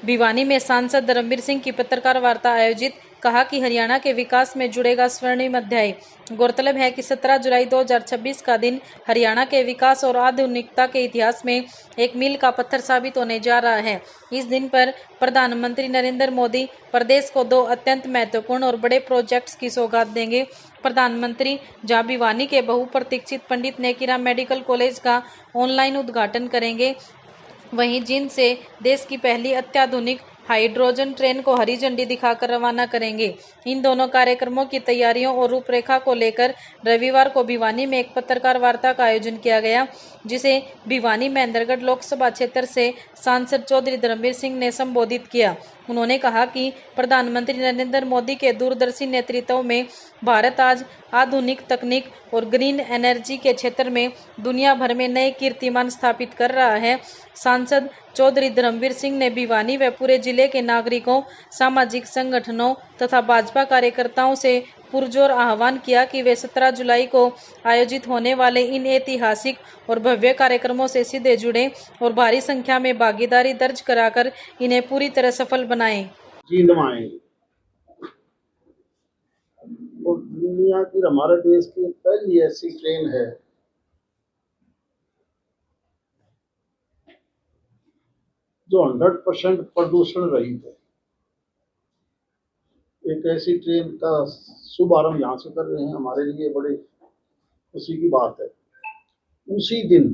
भिवानी में सांसद धर्मवीर सिंह की पत्रकार वार्ता आयोजित, कहा कि हरियाणा के विकास में जुड़ेगा स्वर्णिम अध्याय। गौरतलब है कि 17 जुलाई 2026 का दिन हरियाणा के विकास और आधुनिकता के इतिहास में एक मील का पत्थर साबित होने जा रहा है। इस दिन पर प्रधानमंत्री नरेंद्र मोदी प्रदेश को 2 अत्यंत महत्वपूर्ण और बड़े प्रोजेक्ट्स की सौगात देंगे। प्रधानमंत्री जहां भिवानी के बहुप्रतीक्षित पंडित नेकीराम मेडिकल कॉलेज का ऑनलाइन उद्घाटन करेंगे, वहीं जींद से देश की पहली अत्याधुनिक हाइड्रोजन ट्रेन को हरी झंडी दिखाकर रवाना करेंगे। इन दोनों कार्यक्रमों की तैयारियों और रूपरेखा को लेकर रविवार को भिवानी में एक पत्रकार वार्ता का आयोजन किया गया, जिसे भिवानी महेंद्रगढ़ लोकसभा क्षेत्र से सांसद चौधरी धर्मवीर सिंह ने संबोधित किया। उन्होंने कहा कि प्रधानमंत्री नरेंद्र मोदी के दूरदर्शी नेतृत्व में भारत आज आधुनिक तकनीक और ग्रीन एनर्जी के क्षेत्र में दुनिया भर में नए कीर्तिमान स्थापित कर रहा है। सांसद चौधरी धर्मवीर सिंह ने भिवानी व पूरे जिले के नागरिकों, सामाजिक संगठनों तथा भाजपा कार्यकर्ताओं से पुरजोर आह्वान किया कि वे 17 जुलाई को आयोजित होने वाले इन ऐतिहासिक और भव्य कार्यक्रमों से सीधे जुड़ें और भारी संख्या में भागीदारी दर्ज कराकर इन्हें पूरी तरह सफल बनाएं। और दुनिया की, हमारे देश की पहली ऐसी ट्रेन है जो 100% प्रदूषण रहित है। एक ऐसी ट्रेन का शुभारंभ यहाँ से कर रहे हैं, हमारे लिए बड़े खुशी की बात है। उसी दिन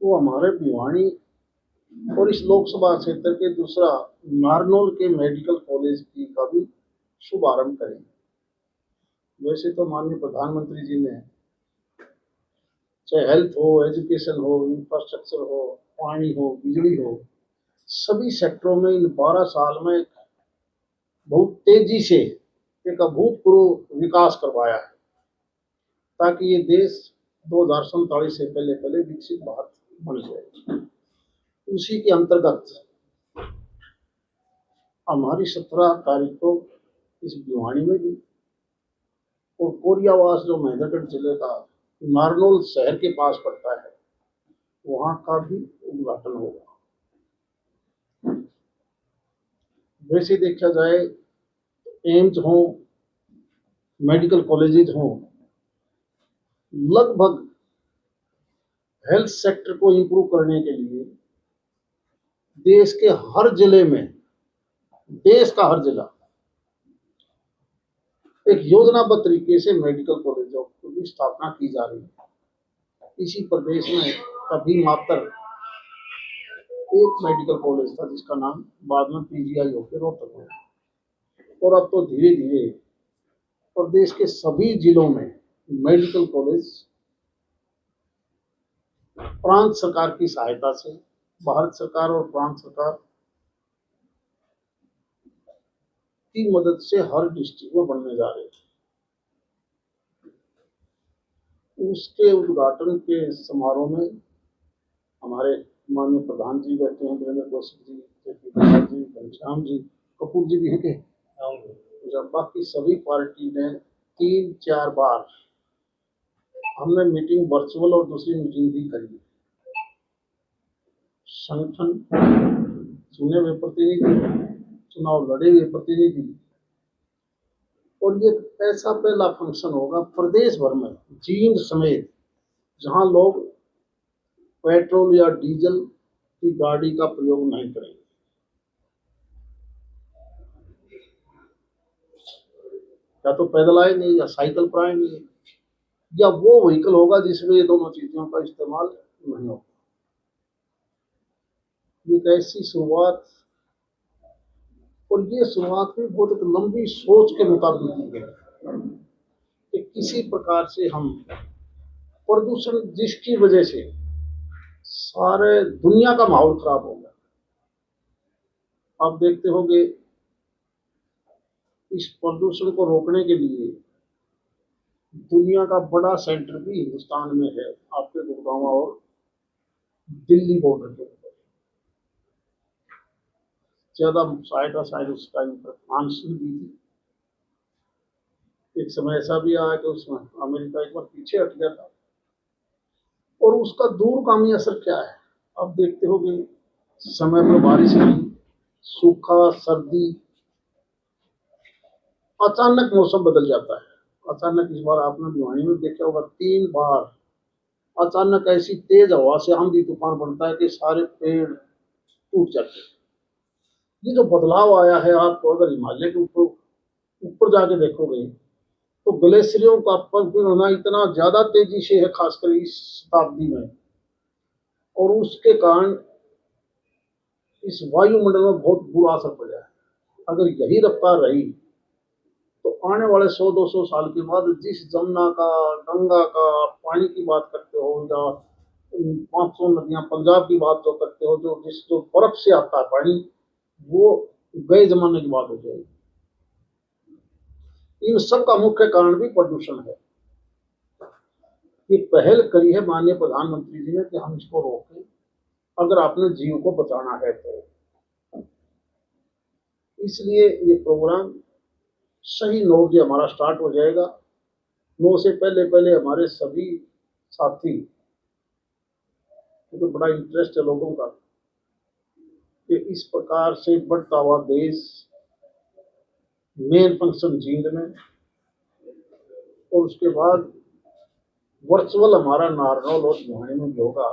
वो हमारे भिवानी और इस लोकसभा क्षेत्र के दूसरा नारनौल के मेडिकल कॉलेज की का भी शुभारंभ करेंगे। वैसे तो माननीय प्रधानमंत्री जी ने चाहे हेल्थ हो, एजुकेशन हो, इंफ्रास्ट्रक्चर हो, पानी हो, बिजली हो, सभी सेक्टरों में इन 12 साल में बहुत तेजी से एक अभूतपूर्व विकास करवाया है, ताकि ये देश 2047 से पहले विकसित भारत बन जाए। उसी के अंतर्गत हमारी 17 तारीख को इस भिवानी में भी और कोरियावास जो महेंद्रगढ़ जिले का नारनौल शहर के पास पड़ता है, वहां का भी उद्घाटन होगा। वैसे देखा जाए, एम्स हो, मेडिकल कॉलेजेस हो, लगभग हेल्थ सेक्टर को इंप्रूव करने के लिए देश के हर जिले में, देश का हर जिला एक योजनाबद्ध तरीके से मेडिकल कॉलेजों की स्थापना की जा रही है। इसी प्रदेश में कभी मात्र एक मेडिकल कॉलेज था जिसका नाम बाद में पीजीआई होकर रोहतक में, और अब तो धीरे धीरे प्रदेश के सभी जिलों में मेडिकल कॉलेज प्रांत सरकार की सहायता से, भारत सरकार और प्रांत सरकार की मदद से हर डिस्ट्रिक्ट में बनने जा रहे हैं। उसके उद्घाटन के समारोह में हमारे माननीय प्रधान जी बैठे हैं, वीरेंद्र कौशिक जी, जी, घनश्याम जी, कपूर जी भी हैं के, जब बाकी सभी पार्टी ने 3-4 बार हमने मीटिंग वर्चुअल और दूसरी मीटिंग भी करी। संगठन चुने हुए प्रतिनिधि, चुनाव लड़े हुए प्रतिनिधि, और ये ऐसा पहला फंक्शन होगा प्रदेश भर में, जींद समेत, जहां लोग पेट्रोल या डीजल की गाड़ी का प्रयोग नहीं करेंगे। या तो पैदल आएंगे या साइकिल पर आएंगे, या वो व्हीकल होगा जिसमें ये दोनों चीजों का इस्तेमाल नहीं होगा। ये ऐसी शुरुआत, और ये शुरुआत भी बहुत एक लंबी सोच के मुताबिक की है कि किसी प्रकार से हम प्रदूषण, जिसकी वजह से सारे दुनिया का माहौल खराब हो गया। आप देखते होंगे, इस प्रदूषण को रोकने के लिए दुनिया का बड़ा सेंटर भी हिंदुस्तान में है, आपके गुड़गांव और दिल्ली बॉर्डर के ऊपर। ज्यादा शायद उस टाइम पर फ्रांस भी थी। एक समय ऐसा भी आया कि उसमें अमेरिका एक बार पीछे हट गया था। और उसका दूरगामी असर क्या है, आप देखते होंगे समय पर बारिश नहीं, सूखा, सर्दी, अचानक मौसम बदल जाता है। अचानक इस बार आपने भिवानी में देखा होगा 3 बार अचानक ऐसी तेज हवा से आंधी तूफान बनता है कि सारे पेड़ टूट जाते हैं। ये जो बदलाव आया है, आपको अगर हिमालय के ऊपर जाके देखोगे तो ग्लेशियरों का पिघलना इतना ज्यादा तेजी से है, खासकर इस शताब्दी में, और उसके कारण इस वायुमंडल में बहुत बुरा असर पड़ा है। अगर यही रफ्तार रही तो आने वाले 100-200 साल के बाद जिस जमुना का, गंगा का पानी की बात करते हो, या 500 नदियां पंजाब की बात जो करते हो, जो बर्फ से आता है पानी, वो गए जमाने की बात हो जाएगी। इन सब का मुख्य कारण भी प्रदूषण है। ये पहल करी है माननीय प्रधानमंत्री जी ने कि हम इसको रोकें, अगर आपने जीव को बचाना है तो। इसलिए ये प्रोग्राम सही 9 बजे हमारा स्टार्ट हो जाएगा। 9 से पहले पहले हमारे सभी साथी, क्योंकि बड़ा इंटरेस्ट है लोगों का कि इस प्रकार से बढ़ता हुआ देश, मेन फंक्शन जींद में, और उसके बाद वर्चुअल हमारा नारनौल और भिवानी में भी होगा।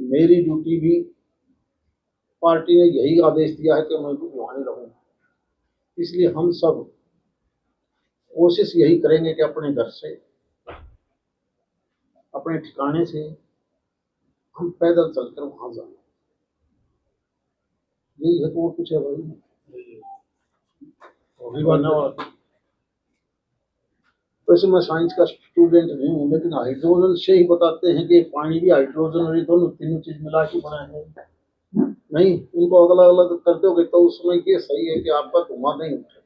मेरी ड्यूटी भी पार्टी ने यही आदेश दिया है कि मैं भी भिवानी रहूंगा। इसलिए हम सब कोशिश यही करेंगे कि अपने घर से, अपने ठिकाने से हम पैदल चलकर वहां जाएं। यही है, तो और कुछ है भाई? धन्यवाद। वैसे मैं साइंस का स्टूडेंट नहीं हूँ, लेकिन हाइड्रोजन से ही बताते हैं कि पानी भी हाइड्रोजन और ये दोनों तीनों चीज मिला के बना है। नहीं, उनको अलग अलग कर दोगे तो उसमें ये सही है कि आपका धुआं नहीं उठे।